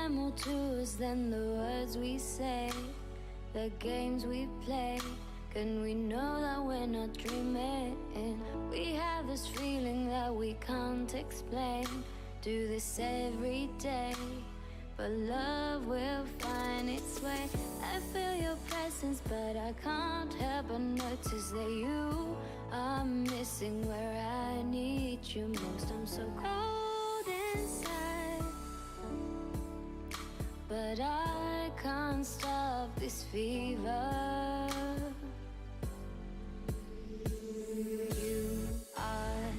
there more to us than the words we say, the games we play? Can we know that we're not dreaming? We have this feeling that we can't explain. Do this every day, but love will find its way. I feel your presence, but I can't help but notice that you are missing where I need you most. I'm so cold inside, but I can't stop this fever. You are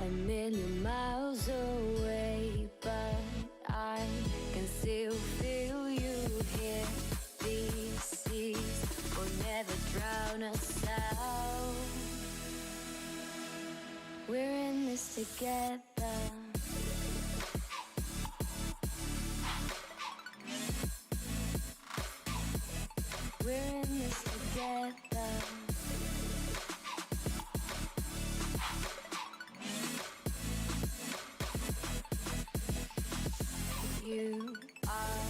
a million miles away, but I can still feel you here. These seas will never drown us out. We're in this together. We're in this together. You are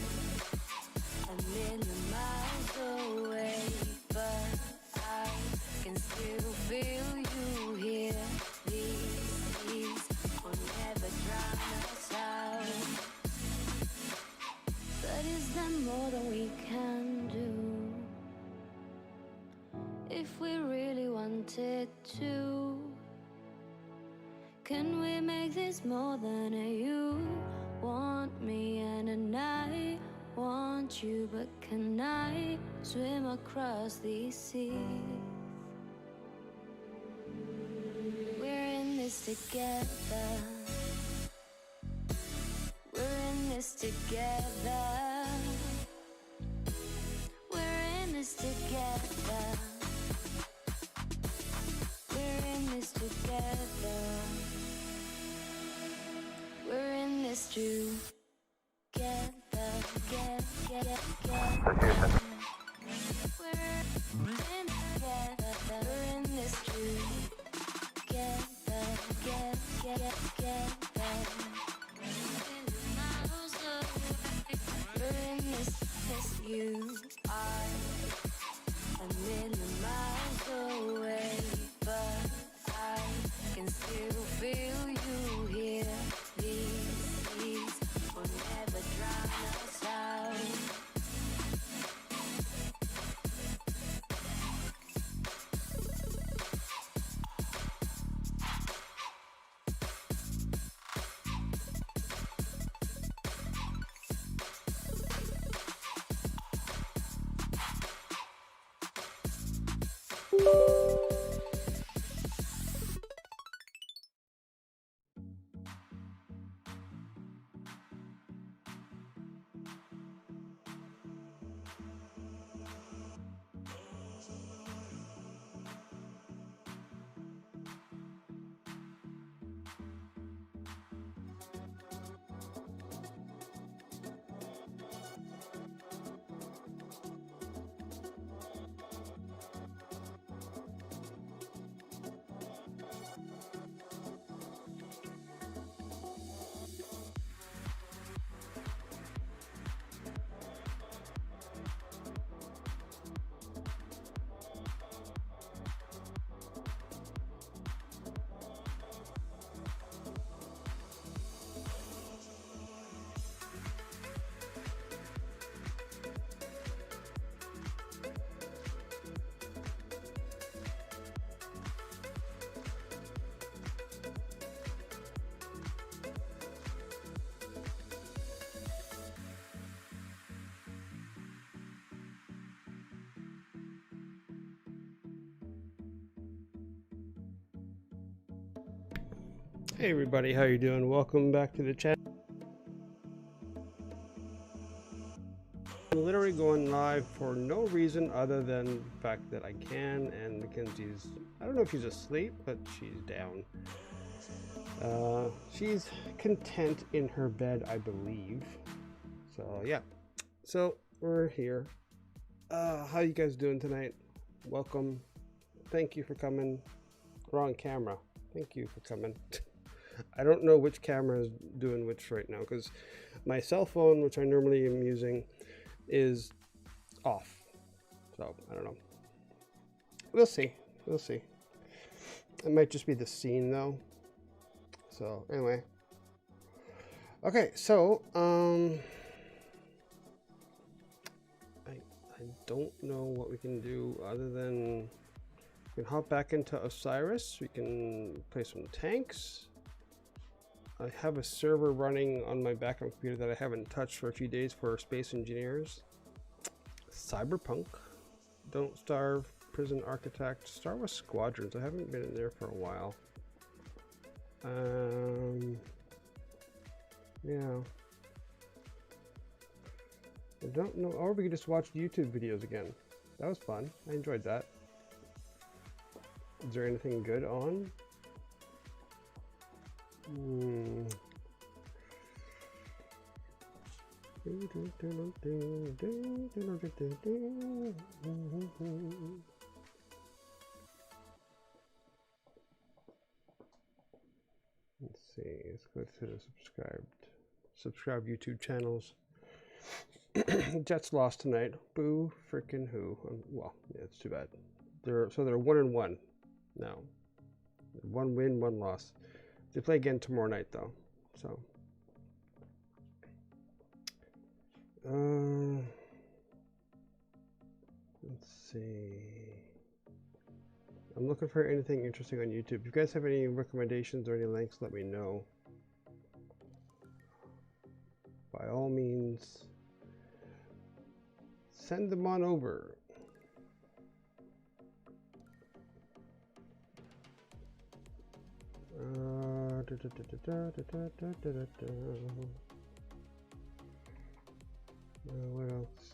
a million miles away, but I can still feel you here. These seas will never drown us out. But is there more that we can do if we really wanted to? Can we make this more than a you want me and I want you? But can I swim across these seas? We're in this together. We're in this together. We're in this together. We're in this together. We're in this together. We're in together. We're in this together. We're in this. You are a million miles away, but I can still feel you here. These seas will never drown us out. Hey everybody, how you doing? Welcome back to the channel. I'm literally going live for no reason other than the fact that I can, and Mackenzie's, I don't know if she's asleep, but she's down. She's content in her bed, I believe. So yeah, so we're here. How you guys doing tonight? Welcome. Thank you for coming. We're on camera. Thank you for coming. I don't know which camera is doing which right now because my cell phone, which I normally am using, is off. So I don't know. We'll see. We'll see. It might just be the scene though. So anyway. Okay, so I don't know what we can do other than we can hop back into Osiris. We can play some tanks. I have a server running on my backup computer that I haven't touched for a few days for Space Engineers. Cyberpunk, Don't Starve, Prison Architect, Star Wars Squadrons. I haven't been in there for a while. Yeah. I don't know. Or we could just watch YouTube videos again. That was fun. I enjoyed that. Is there anything good on? Let's see. Let's go to the subscribe YouTube channels. Jets lost tonight. Boo freaking who? Well, yeah, it's too bad. They're 1-1 now. 1 win, 1 loss. They play again tomorrow night though. So let's see. I'm looking for anything interesting on YouTube. If you guys have any recommendations or any links, let me know. By all means, send them on over. What else?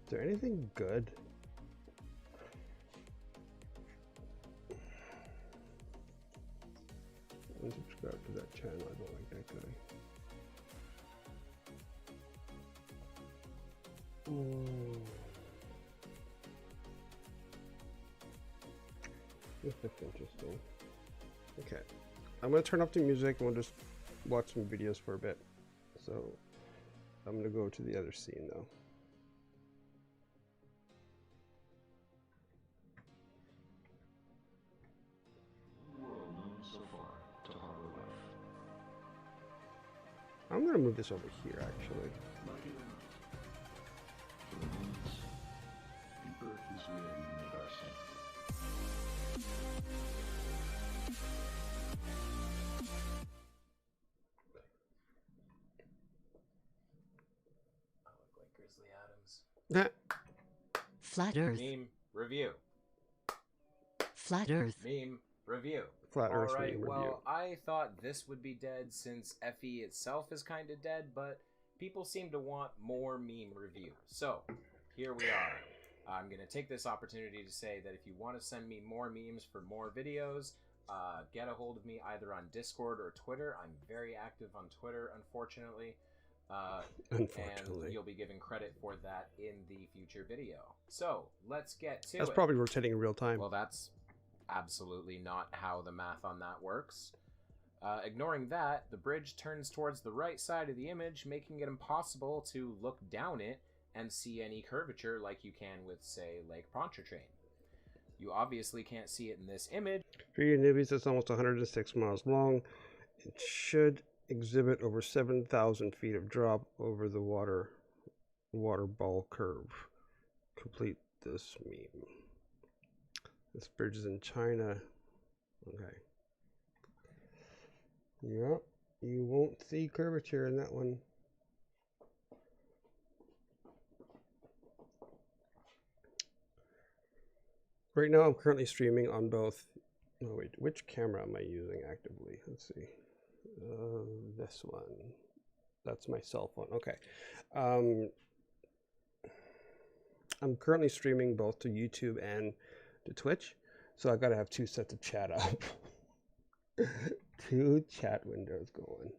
Is there anything good? Unsubscribe to that channel. I don't like that guy. This looks interesting. Okay, I'm gonna turn off the music and we'll just watch some videos for a bit. So I'm gonna go to the other scene though. World known so far to harbor life. I'm gonna move this over here actually. Like it or not, for the moment, the Earth is waiting in the vessel. I look like Grizzly Adams. Flat Earth. Meme review. Flat Earth. Meme review. Flat Earth Alright, meme well, review. I thought this would be dead since FE itself is kind of dead, but people seem to want more meme review. So, here we are. I'm going to take this opportunity to say that if you want to send me more memes for more videos, get a hold of me either on Discord or Twitter. I'm very active on Twitter, unfortunately. Unfortunately. And you'll be given credit for that in the future video. So, let's get to it. That's probably rotating in real time. Well, that's absolutely not how the math on that works. Ignoring that, the bridge turns towards the right side of the image, making it impossible to look down it and see any curvature like you can with, say, Lake Pontchartrain. You obviously can't see it in this image. For you newbies, it's almost 106 miles long. It should exhibit over 7,000 feet of drop over the water ball curve. Complete this meme. This bridge is in China. Okay. Yep. You won't see curvature in that one. Right now I'm currently streaming on both. Oh wait, which camera am I using actively? Let's see. This one. That's my cell phone. Okay. I'm currently streaming both to YouTube and to Twitch, so I've got to have 2 sets of chat up. 2 chat windows going.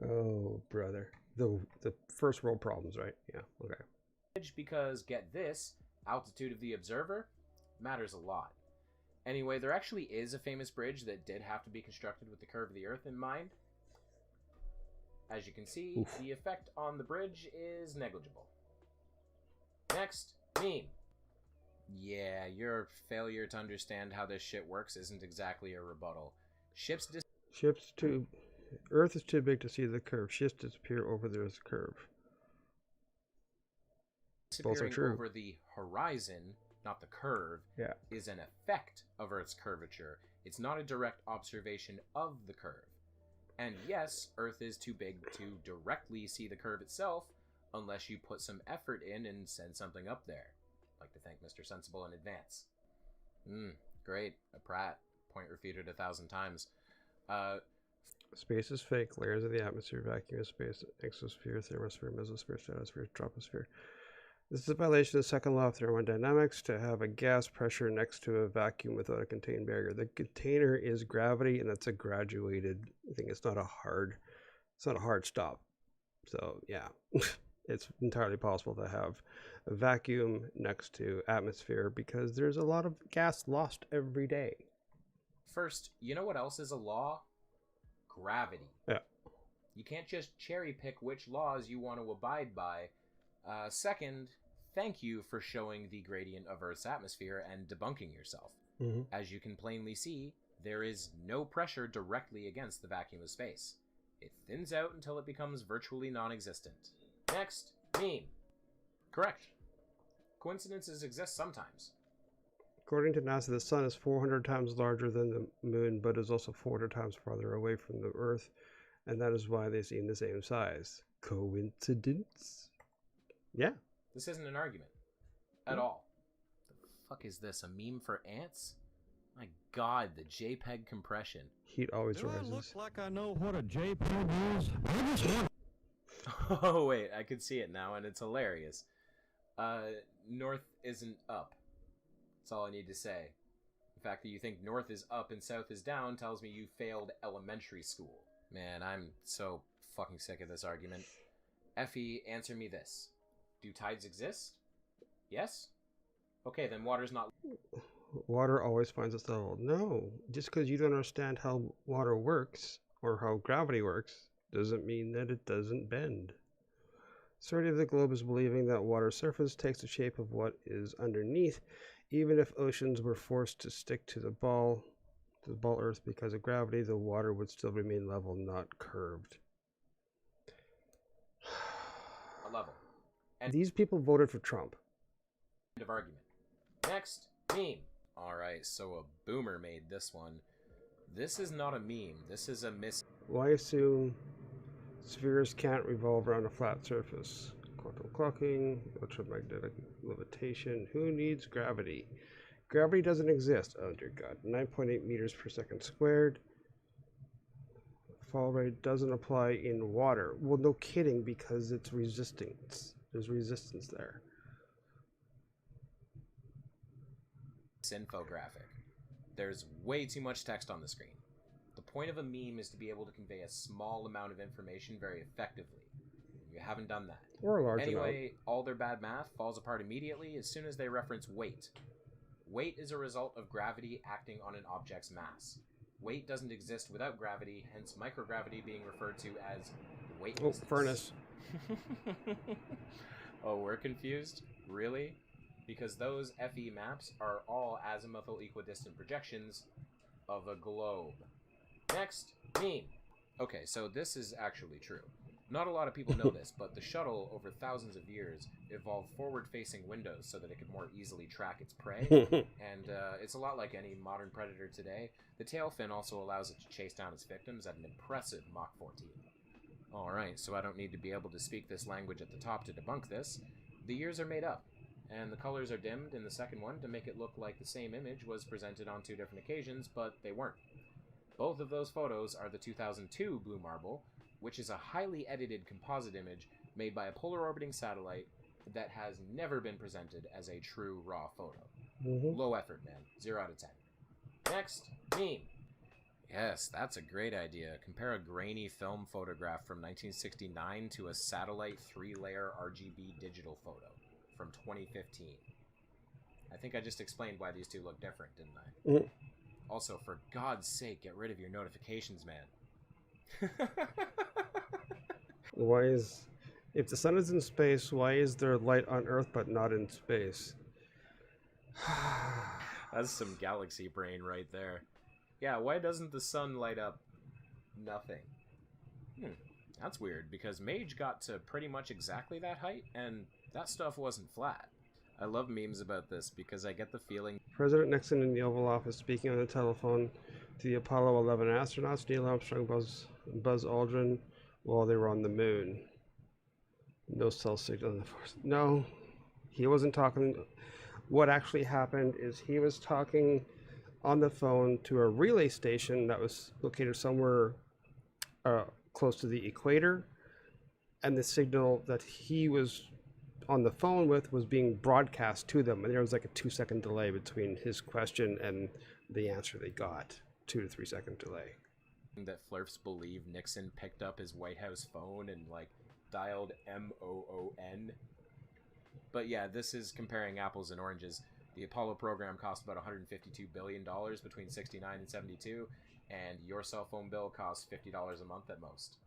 Oh, brother. The first world problems, right? Yeah, okay. Because, get this, altitude of the observer matters a lot. Anyway, there actually is a famous bridge that did have to be constructed with the curve of the Earth in mind. As you can see, Oof. the effect on the bridge is negligible. Next, meme. Yeah, your failure to understand how this shit works isn't exactly a rebuttal. Earth is too big to see the curve. Ships disappear over the curve. Both are Disappearing true. over the horizon, not the curve, Yeah. is an effect of Earth's curvature. It's not a direct observation of the curve. And yes, Earth is too big to directly see the curve itself, unless you put some effort in and send something up there. I'd like to thank Mr. Sensible in advance. Great. A Pratt. Point refuted 1,000 times. Space is fake. Layers of the atmosphere, vacuum of space, exosphere, thermosphere, mesosphere, stratosphere, troposphere. This is a violation of the second law of thermodynamics to have a gas pressure next to a vacuum without a contained barrier. The container is gravity, and that's a graduated thing. It's not a hard stop. So yeah, it's entirely possible to have a vacuum next to atmosphere because there's a lot of gas lost every day. First, you know what else is a law? Gravity. Yeah. You can't just cherry pick which laws you want to abide by. Second, thank you for showing the gradient of Earth's atmosphere and debunking yourself. Mm-hmm. As you can plainly see, there is no pressure directly against the vacuum of space. It thins out until it becomes virtually non-existent. Next, meme. Correct. Coincidences exist sometimes. According to NASA, the sun is 400 times larger than the moon, but is also 400 times farther away from the Earth, and that is why they seem the same size. Coincidence? Yeah. This isn't an argument. At all. The fuck is this, a meme for ants? My god, the JPEG compression. Heat always Do rises. I look like I know what a JPEG is? I just want Oh wait, I can see it now and it's hilarious. North isn't up. That's all I need to say. The fact that you think north is up and south is down tells me you failed elementary school. Man, I'm so fucking sick of this argument. Effie, answer me this. Do tides exist? Yes? Okay, then water's not... Water always finds its level. No, just because you don't understand how water works or how gravity works doesn't mean that it doesn't bend. Majority of the globe is believing that water's surface takes the shape of what is underneath, even if oceans were forced to stick to the ball Earth because of gravity, the water would still remain level, not curved. A level. And These people voted for Trump. end of argument. Next, meme. Alright, so a boomer made this one. This is not a meme. This is a Why assume spheres can't revolve around a flat surface? Quantum clocking, electromagnetic levitation. Who needs gravity? Gravity doesn't exist. Oh dear God. 9.8 meters per second squared. Fall rate doesn't apply in water. Well, no kidding, because it's resistance. There's resistance there. infographic. There's way too much text on the screen. The point of a meme is to be able to convey a small amount of information very effectively. You haven't done that. Or a large Anyway, amount. all their bad math falls apart immediately as soon as they reference weight. Weight is a result of gravity acting on an object's mass. Weight doesn't exist without gravity, hence microgravity being referred to as Oh, weightlessness. furnace. Oh, we're confused? Really? Because those FE maps are all azimuthal equidistant projections of a globe. Next, meme. Okay, so this is actually true. Not a lot of people know this, but the shuttle, over thousands of years, evolved forward-facing windows so that it could more easily track its prey. And it's a lot like any modern predator today. The tail fin also allows it to chase down its victims at an impressive Mach 14. Alright, so I don't need to be able to speak this language at the top to debunk this. The years are made up, and the colors are dimmed in the second one to make it look like the same image was presented on two different occasions, but they weren't. Both of those photos are the 2002 Blue Marble, which is a highly edited composite image made by a polar orbiting satellite that has never been presented as a true raw photo. Low effort, man. 0 out of 10. Next, meme. Yes, that's a great idea. Compare a grainy film photograph from 1969 to a satellite 3-layer RGB digital photo from 2015. I think I just explained why these two look different, didn't I? Mhm. Also, for God's sake, get rid of your notifications, man. Why is... If the sun is in space, why is there light on Earth but not in space? That's some galaxy brain right there. Yeah, why doesn't the sun light up nothing? That's weird, because Mage got to pretty much exactly that height, and that stuff wasn't flat. I love memes about this, because I get the feeling... President Nixon in the Oval Office speaking on the telephone to the Apollo 11 astronauts, Neil Armstrong, Buzz Aldrin, while they were on the moon. No cell signal in the force. No, he wasn't talking. What actually happened is he was talking on the phone to a relay station that was located somewhere close to the equator, and the signal that he was on the phone with was being broadcast to them, and there was like a 2-second delay between his question and the answer they got. 2 to 3 second delay. That Flurfs believe Nixon picked up his White House phone and like dialed MOON. But yeah, this is comparing apples and oranges. The Apollo program cost about $152 billion between 69 and 72, and your cell phone bill costs $50 a month at most.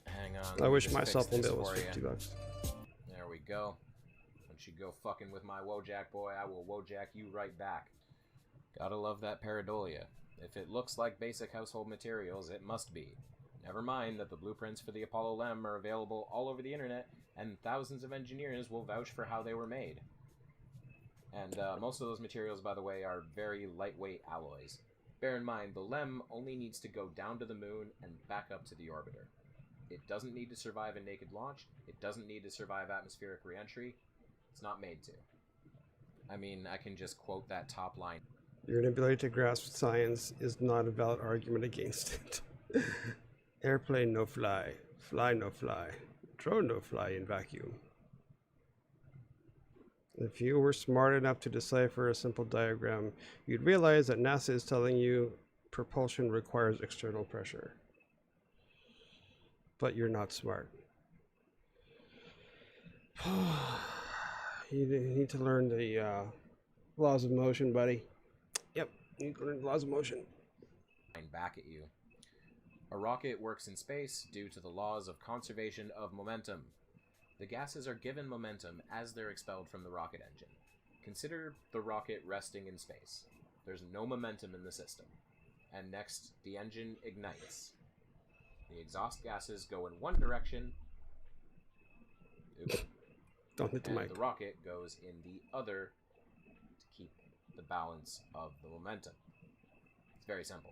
Hang on. I let me wish just my fix cell phone this bill was for you. $50. There we go. Don't you go fucking with my Wojak boy, I will Wojak you right back. Gotta love that pareidolia. If it looks like basic household materials, it must be. Never mind that the blueprints for the Apollo LEM are available all over the internet, and thousands of engineers will vouch for how they were made. And most of those materials, by the way, are very lightweight alloys. Bear in mind, the LEM only needs to go down to the moon and back up to the orbiter. It doesn't need to survive a naked launch. It doesn't need to survive atmospheric re-entry. It's not made to. I mean, I can just quote that top line. Your inability to grasp science is not a valid argument against it. Airplane no fly, fly no fly, drone no fly in vacuum. If you were smart enough to decipher a simple diagram, you'd realize that NASA is telling you propulsion requires external pressure. But you're not smart. You need to learn the laws of motion, buddy. Yep, you need to learn the laws of motion. Back at you. A rocket works in space due to the laws of conservation of momentum. The gases are given momentum as they're expelled from the rocket engine. Consider the rocket resting in space. There's no momentum in the system. And next, the engine ignites. The exhaust gases go in one direction. Oops. Don't hit the and mic. the rocket goes in the other to keep the balance of the momentum. It's very simple.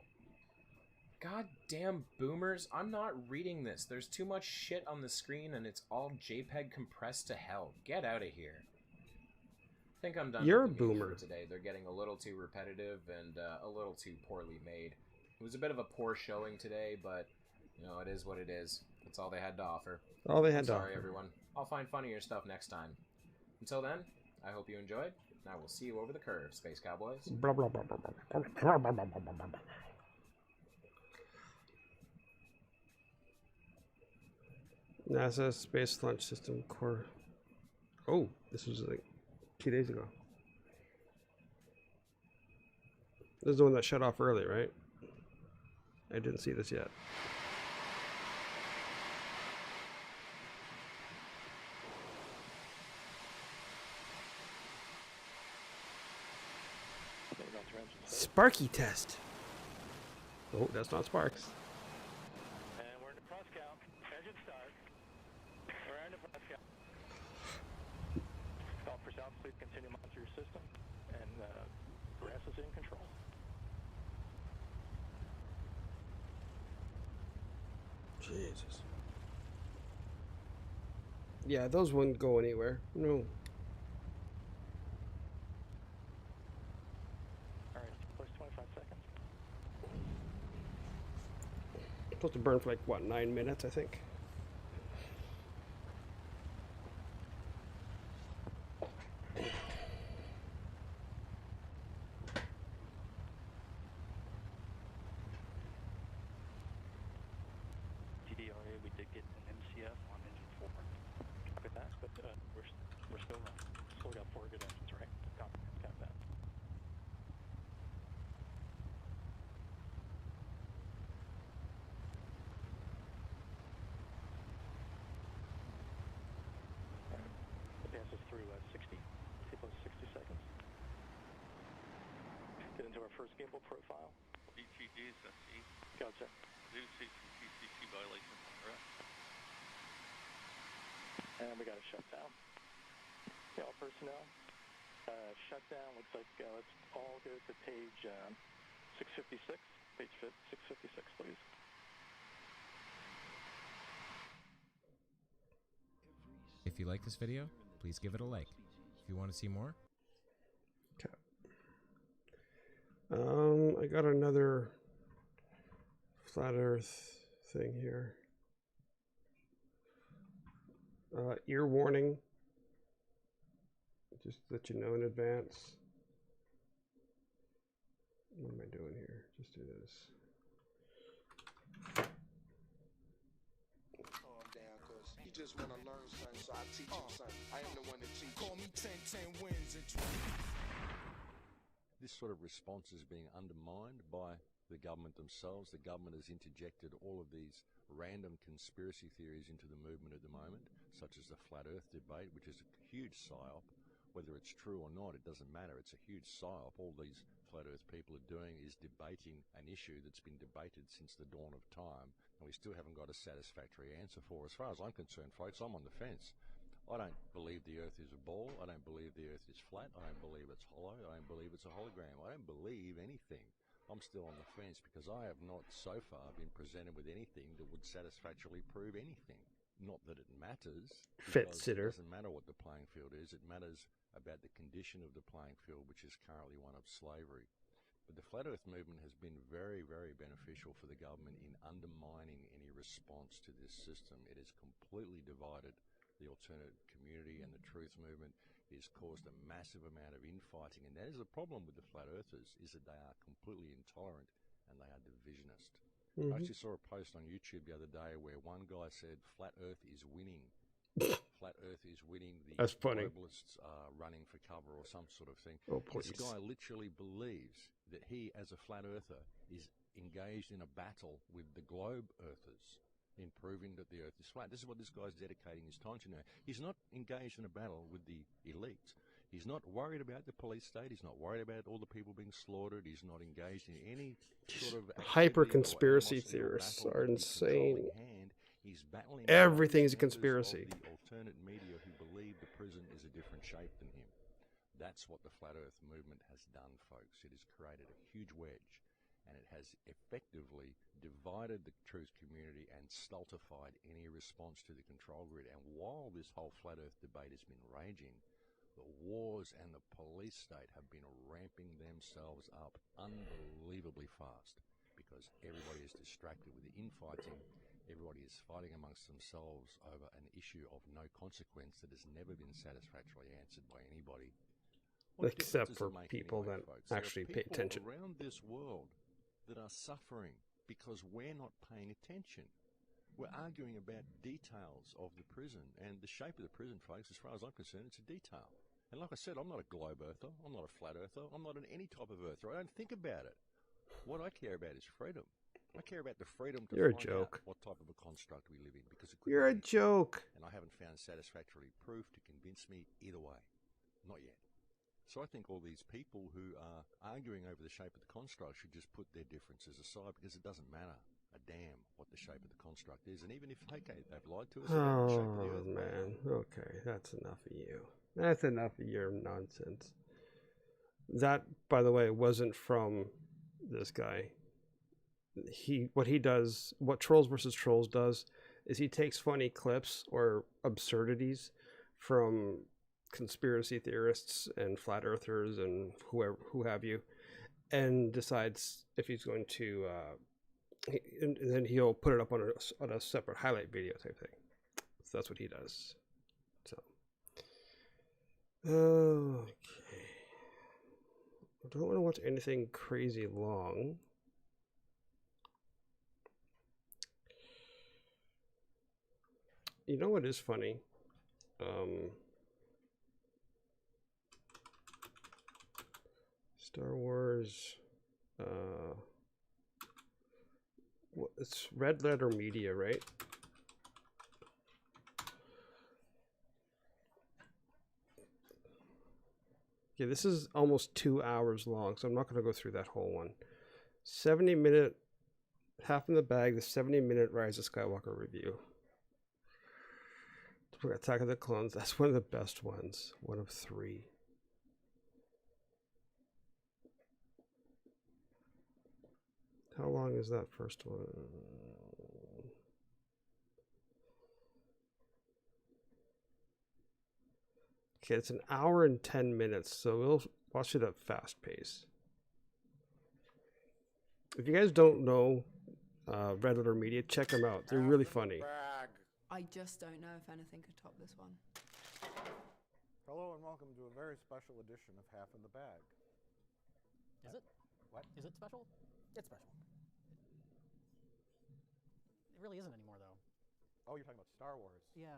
Goddamn boomers, I'm not reading this. There's too much shit on the screen and it's all JPEG compressed to hell. Get out of here. I think I'm done You're with a the memes boomer. for today. They're getting a little too repetitive and a little too poorly made. It was a bit of a poor showing today, but you know, it is what it is. That's all they had to offer. All they had to Sorry, offer. everyone. I'll find funnier stuff next time. Until then, I hope you enjoyed, and I will see you over the curve, Space Cowboys. Blah, blah, blah, blah, blah, blah, blah, blah, blah, blah, blah. NASA Space Launch System Core. Oh, this was like 2 days ago. This is the one that shut off early, right? I didn't see this yet. Sparky test. Oh, that's not Sparks. And we're in the cross count. Engine start. We're in the cross count. Call for sound, please continue to monitor your system. And grass is in control. Jesus. Yeah, those wouldn't go anywhere. No. All right, plus 25 seconds. Supposed to burn for like, what, 9 minutes, I think? TDRA, we did get an MCF on engine 4. Copy that, but we're still running. Still got 4 good engines, right? Copy. into our first gimbal profile. BTGs, SE. Gotcha. Do see some PCC violations. Right. And we got a shutdown. Okay, all personnel. Shutdown looks like let's all go to page 656. Page 656, please. If you like this video, please give it a like. If you want to see more, I got another flat Earth thing here. Ear warning. Just to let you know in advance. What am I doing here? Just do this. Calm down, cause he just wanna learn something, so I teach him something. I am the one that teach. Call me 10 wins and 20. This sort of response is being undermined by the government themselves. The government has interjected all of these random conspiracy theories into the movement at the moment, such as the Flat Earth debate, which is a huge psyop. Whether it's true or not, it doesn't matter. It's a huge psyop. All these Flat Earth people are doing is debating an issue that's been debated since the dawn of time, and we still haven't got a satisfactory answer for. As far as I'm concerned, folks, I'm on the fence. I don't believe the Earth is a ball. I don't believe the Earth is flat. I don't believe it's hollow. I don't believe it's a hologram. I don't believe anything. I'm still on the fence because I have not so far been presented with anything that would satisfactorily prove anything. Not that it matters. Fit sitter. It doesn't matter what the playing field is. It matters about the condition of the playing field, which is currently one of slavery. But the Flat Earth movement has been very, very beneficial for the government in undermining any response to this system. It has completely divided the alternative community and the truth movement. It has caused a massive amount of infighting, and that is the problem with the Flat Earthers, is that they are completely intolerant and they are divisionist. I actually saw a post on YouTube the other day where one guy said, Flat Earth is winning. Flat Earth is winning. The That's funny. globalists are running for cover or some sort of thing. Oh, please. This guy literally believes that he, as a Flat Earther, is engaged in a battle with the globe Earthers in proving that the Earth is flat. This is what this guy's dedicating his time to now. He's not engaged in a battle with the elite. He's not worried about the police state. He's not worried about all the people being slaughtered. He's not engaged in any sort of hyper conspiracy theorists are insane. He's battling everything's a conspiracy. The alternate media who believe the prison is a different shape than him. That's what the Flat Earth movement has done, folks. It has created a huge wedge, and it has effectively divided the truth community and stultified any response to the control grid. And while this whole Flat Earth debate has been raging, the wars and the police state have been ramping themselves up unbelievably fast because everybody is distracted with the infighting. Everybody is fighting amongst themselves over an issue of no consequence that has never been satisfactorily answered by anybody. Except for people that actually pay attention. Around this world that are suffering because we're not paying attention. We're arguing about details of the prison, and the shape of the prison, folks, as far as I'm concerned, it's a detail. And like I said, I'm not a globe earther, I'm not a flat earther, I'm not any type of earther. I don't think about it. What I care about is freedom. I care about the freedom to find out what type of a construct we live in, because it could You're a joke. And I haven't found satisfactory proof to convince me either way. Not yet. So I think all these people who are arguing over the shape of the construct should just put their differences aside, because it doesn't matter a damn what the shape of the construct is. And even if, okay, they've lied to us about the shape of the Earth. Man. Okay, that's enough of you. That's enough of your nonsense. That, by the way, wasn't from this guy. What Trolls vs. Trolls does is he takes funny clips or absurdities from conspiracy theorists and flat earthers and who have you, and decides if he's going to and then he'll put it up on a separate highlight video type thing. So that's what he does. So okay, I don't want to watch anything crazy long. You know what is funny? Star Wars, it's Red Letter Media, right? Okay, this is almost 2 hours long, so I'm not going to go through that whole one. 70-minute, half in the bag, the 70-minute Rise of Skywalker review. Attack of the Clones, that's one of the best ones. One of 3. How long is that first one? Okay, it's an hour and 10 minutes, so we'll watch it at fast pace. If you guys don't know Red Letter Media, check them out. They're really funny. I just don't know if anything could top this one. Hello and welcome to a very special edition of Half in the Bag. Is it? What? Is it special? It's special. It really isn't anymore, though. Oh, you're talking about Star Wars. Yeah.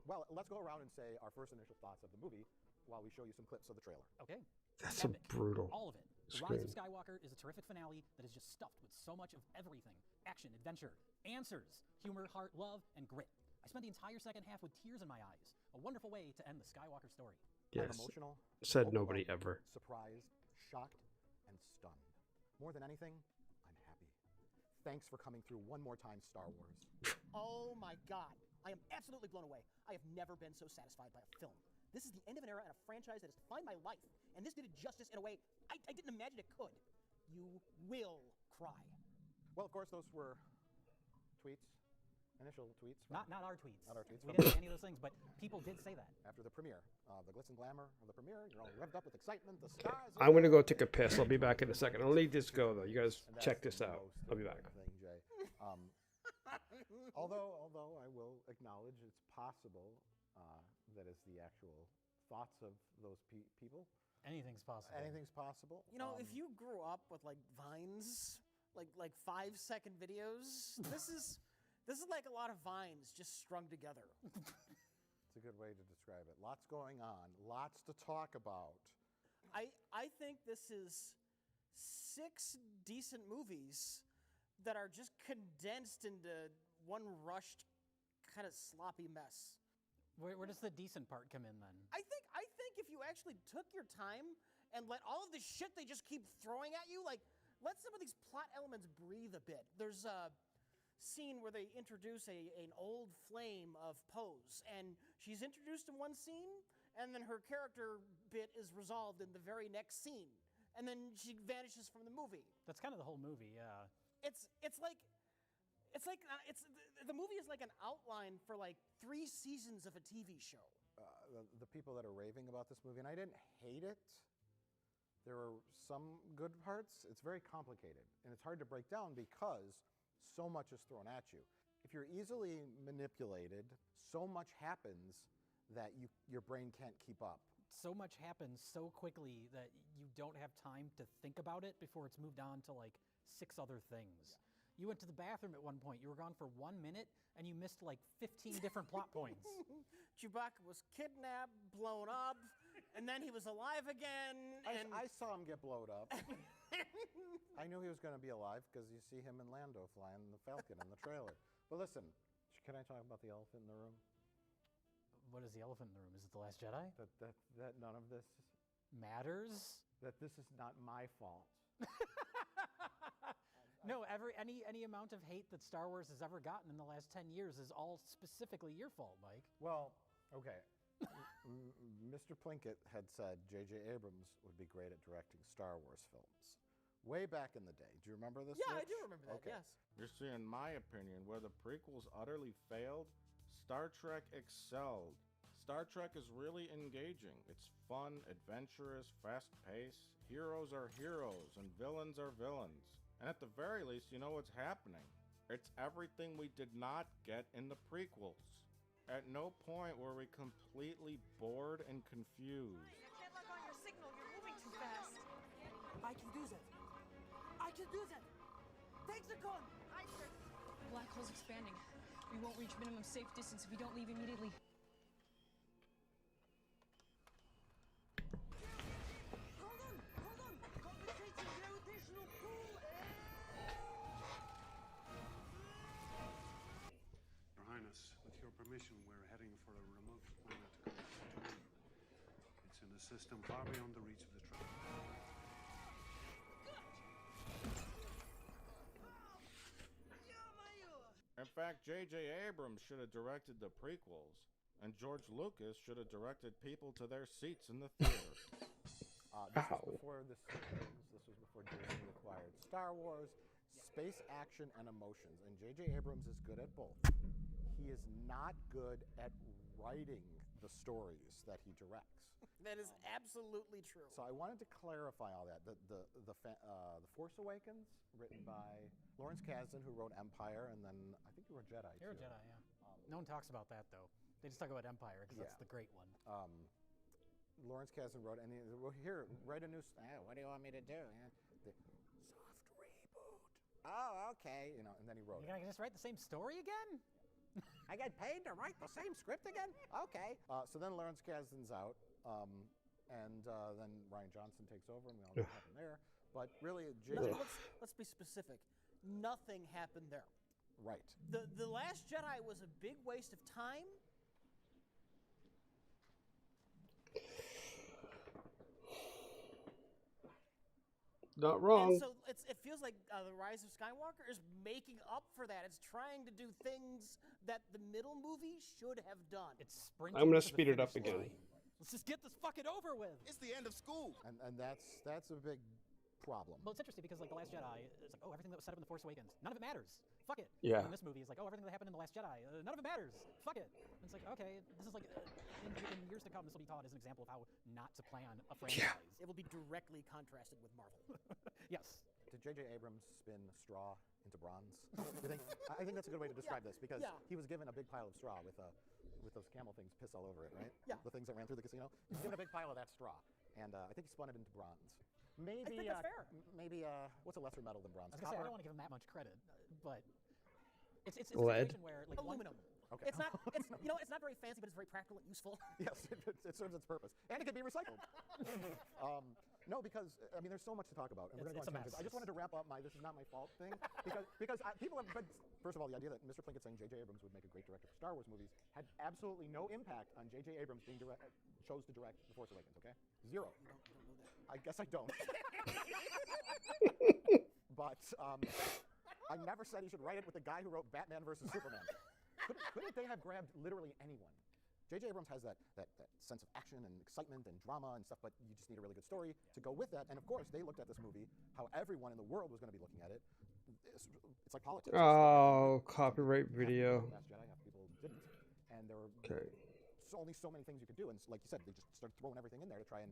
Well, let's go around and say our first initial thoughts of the movie while we show you some clips of the trailer. Okay. That's a brutal all of it. The Rise of Skywalker is a terrific finale that is just stuffed with so much of everything. Action, adventure, answers, humor, heart, love, and grit. I spent the entire second half with tears in my eyes. A wonderful way to end the Skywalker story. Yes. I'm emotional, Said nobody ever. surprised, shocked, and stunned. More than anything, I'm happy. Thanks for coming through one more time, Star Wars. Oh my God. I am absolutely blown away. I have never been so satisfied by a film. This is the end of an era and a franchise that has defined my life. And this did it justice in a way I didn't imagine it could. You will cry. Well, of course, those were tweets, initial tweets. Not our tweets. Not our tweets. We didn't say any of those things, but people did say that. After the premiere, the glitz and glamour of the premiere, you're all revved up with excitement. The stars. I'm going to go take a piss. I'll be back in a second. I'll let this go, though. You guys check this out. I'll be back. Thing, Jay. Although I will acknowledge it's possible that is the actual thoughts of those people. Anything's possible. Anything's possible. You know, if you grew up with like Vines, like 5-second videos, this is like a lot of Vines just strung together. It's a good way to describe it. Lots going on, lots to talk about. I think this is 6 decent movies that are just condensed into one rushed, kind of sloppy mess. Where does the decent part come in then? I think if you actually took your time and let all of the shit they just keep throwing at you, like, let some of these plot elements breathe a bit. There's a scene where they introduce an old flame of Poe's, and she's introduced in one scene, and then her character bit is resolved in the very next scene, and then she vanishes from the movie. That's kind of the whole movie, yeah. The movie is like an outline for like 3 seasons of a TV show. The people that are raving about this movie, and I didn't hate it. There are some good parts. It's very complicated, and it's hard to break down because so much is thrown at you. If you're easily manipulated, so much happens that your brain can't keep up. So much happens so quickly that you don't have time to think about it before it's moved on to like 6 other things. Yeah. You went to the bathroom at one point. You were gone for 1 minute, and you missed like 15 different plot points. Chewbacca was kidnapped, blown up, and then he was alive again. I saw him get blown up. I knew he was going to be alive because you see him and Lando flying the Falcon in the trailer. But listen, can I talk about the elephant in the room? What is the elephant in the room? Is it The Last Jedi? That none of this matters? That this is not my fault. No, any amount of hate that Star Wars has ever gotten in the last 10 years is all specifically your fault, Mike. Well, okay. Mr. Plinkett had said J.J. Abrams would be great at directing Star Wars films. Way back in the day. Do you remember this? Yeah, Rich? I do remember that, okay. Yes. You see, in my opinion, where the prequels utterly failed, Star Trek excelled. Star Trek is really engaging. It's fun, adventurous, fast-paced. Heroes are heroes, and villains are villains. And at the very least, you know what's happening. It's everything we did not get in the prequels. At no point were we completely bored and confused. I can't lock on your signal. You're moving too fast. I can do that. I can do that. Take the gun. Hi, sir. The black hole's expanding. We won't reach minimum safe distance if we don't leave immediately. Hold on. Compensating gravitational pull. Your Highness, with your permission, we're heading for a remote planet called Tatooine. It's in a system far beyond the reach of the track. In fact, J.J. Abrams should have directed the prequels, and George Lucas should have directed people to their seats in the theater. This was before the sequels. This was before Disney acquired Star Wars, space action, and emotions. And J.J. Abrams is good at both. He is not good at writing the stories that he directs. That is absolutely true. So I wanted to clarify all that. The Force Awakens, written by Lawrence Kasdan, who wrote Empire, and then I think he wrote Jedi. He wrote Jedi, yeah. No one talks about that though. They just talk about Empire because that's the great one. Lawrence Kasdan wrote, and he said, well, here, write a new. What do you want me to do? Soft reboot. Oh, okay. You know, and then he wrote. You're gonna just write the same story again? I get paid to write the same script again? Okay. So then Lawrence Kasdan's out, and then Rian Johnson takes over, and we all know what happened there. But really, let's be specific. Nothing happened there. Right. The Last Jedi was a big waste of time. Not wrong. And so it feels like The Rise of Skywalker is making up for that. It's trying to do things that the middle movie should have done. It's sprinting. I'm going to speed it up again. Let's just get this fucking over with. It's the end of school. And that's a big problem. Well, it's interesting because like The Last Jedi, it's like, oh, everything that was set up in The Force Awakens, none of it matters. Fuck it. Yeah. And this movie is like, oh, everything that happened in The Last Jedi, none of it matters. Fuck it. And it's like, okay, this is like, in years to come, this will be taught as an example of how not to plan a franchise. Yeah. It will be directly contrasted with Marvel. Yes. Did J.J. Abrams spin straw into bronze? You think? I think that's a good way to describe this because he was given a big pile of straw with those camel things piss all over it, right? Yeah. The things that ran through the casino. He was given a big pile of that straw, and I think he spun it into bronze. Maybe I think that's fair. Maybe what's a lesser metal than bronze? I was gonna say, I don't want to give him that much credit, but it's a lead. situation where like aluminum. Okay. It's not. It's it's not very fancy, but it's very practical and useful. Yes, it serves its purpose, and it can be recycled. No, because I mean, there's so much to talk about, and we're going to go on tangents. I just wanted to wrap up my "this is not my fault" thing because people have. But first of all, the idea that Mr. Plinkett saying J.J. Abrams would make a great director for Star Wars movies had absolutely no impact on J.J. Abrams being chose to direct The Force Awakens. Okay, zero. You don't know that. I guess I don't. But I never said he should write it with the guy who wrote Batman versus Superman. Couldn't they have grabbed literally anyone? J.J. Abrams has that sense of action and excitement and drama and stuff, but you just need a really good story to go with that. And of course, they looked at this movie, how everyone in the world was going to be looking at it. It's like politics. Oh, copyright video. Last Jedi, half people didn't. And there were Okay. only so many things you could do. And like you said, they just started throwing everything in there to try and